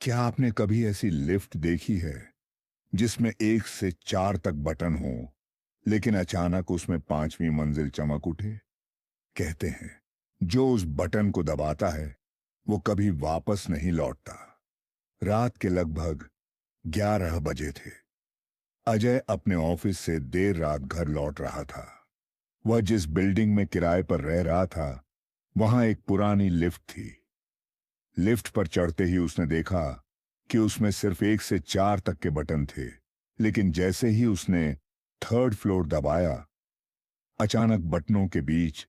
क्या आपने कभी ऐसी लिफ्ट देखी है जिसमें 1 से 4 तक बटन हो, लेकिन अचानक उसमें 5वीं मंजिल चमक उठे? कहते हैं जो उस बटन को दबाता है वो कभी वापस नहीं लौटता। रात के लगभग 11 बजे थे। अजय अपने ऑफिस से देर रात घर लौट रहा था। वह जिस बिल्डिंग में किराए पर रह रहा था वहां एक पुरानी लिफ्ट थी। लिफ्ट पर चढ़ते ही उसने देखा कि उसमें सिर्फ 1 से 4 तक के बटन थे, लेकिन जैसे ही उसने 3rd फ्लोर दबाया, अचानक बटनों के बीच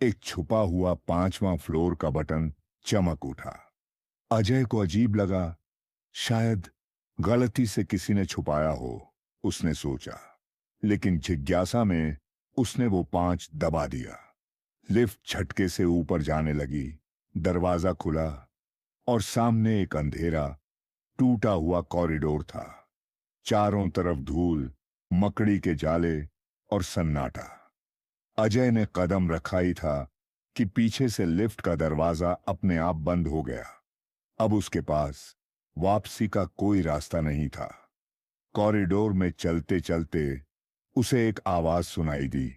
एक छुपा हुआ 5वां फ्लोर का बटन चमक उठा। अजय को अजीब लगा, शायद गलती से किसी ने छुपाया हो, उसने सोचा। लेकिन जिज्ञासा में उसने वो 5 दबा दिया। लिफ्ट झटके से ऊपर जाने लगी। दरवाजा खुला और सामने एक अंधेरा टूटा हुआ कॉरिडोर था। चारों तरफ धूल, मकड़ी के जाले और सन्नाटा। अजय ने कदम रखा ही था कि पीछे से लिफ्ट का दरवाजा अपने आप बंद हो गया। अब उसके पास वापसी का कोई रास्ता नहीं था। कॉरिडोर में चलते चलते उसे एक आवाज सुनाई दी,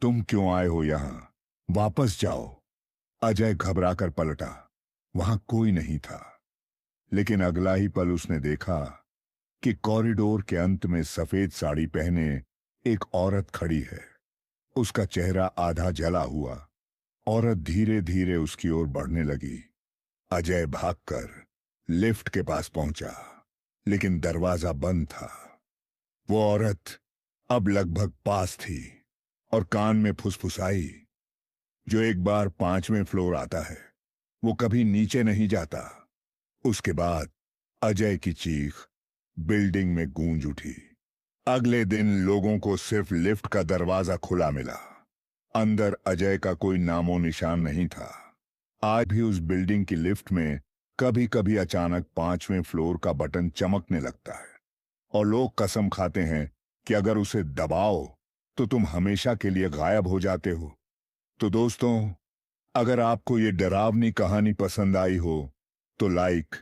तुम क्यों आए हो यहां? वापस जाओ। अजय घबराकर पलटा। वहां कोई नहीं था। लेकिन अगला ही पल उसने देखा कि कॉरिडोर के अंत में सफेद साड़ी पहने एक औरत खड़ी है। उसका चेहरा आधा जला हुआ। औरत धीरे धीरे उसकी ओर बढ़ने लगी। अजय भागकर लिफ्ट के पास पहुंचा, लेकिन दरवाजा बंद था। वो औरत अब लगभग पास थी और कान में फुसफुसाई, जो एक बार 5वें फ्लोर आता है वो कभी नीचे नहीं जाता। उसके बाद अजय की चीख बिल्डिंग में गूंज उठी। अगले दिन लोगों को सिर्फ लिफ्ट का दरवाजा खुला मिला। अंदर अजय का कोई नामो निशान नहीं था। आज भी उस बिल्डिंग की लिफ्ट में कभी कभी अचानक 5वें फ्लोर का बटन चमकने लगता है और लोग कसम खाते हैं कि अगर उसे दबाओ तो तुम हमेशा के लिए गायब हो जाते हो। तो दोस्तों, अगर आपको ये डरावनी कहानी पसंद आई हो तो लाइक,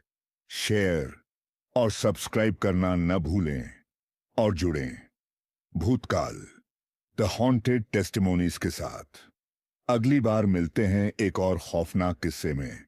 शेयर और सब्सक्राइब करना न भूलें और जुड़ें भूतकाल द हॉन्टेड टेस्टिमोनीज के साथ। अगली बार मिलते हैं एक और खौफनाक किस्से में।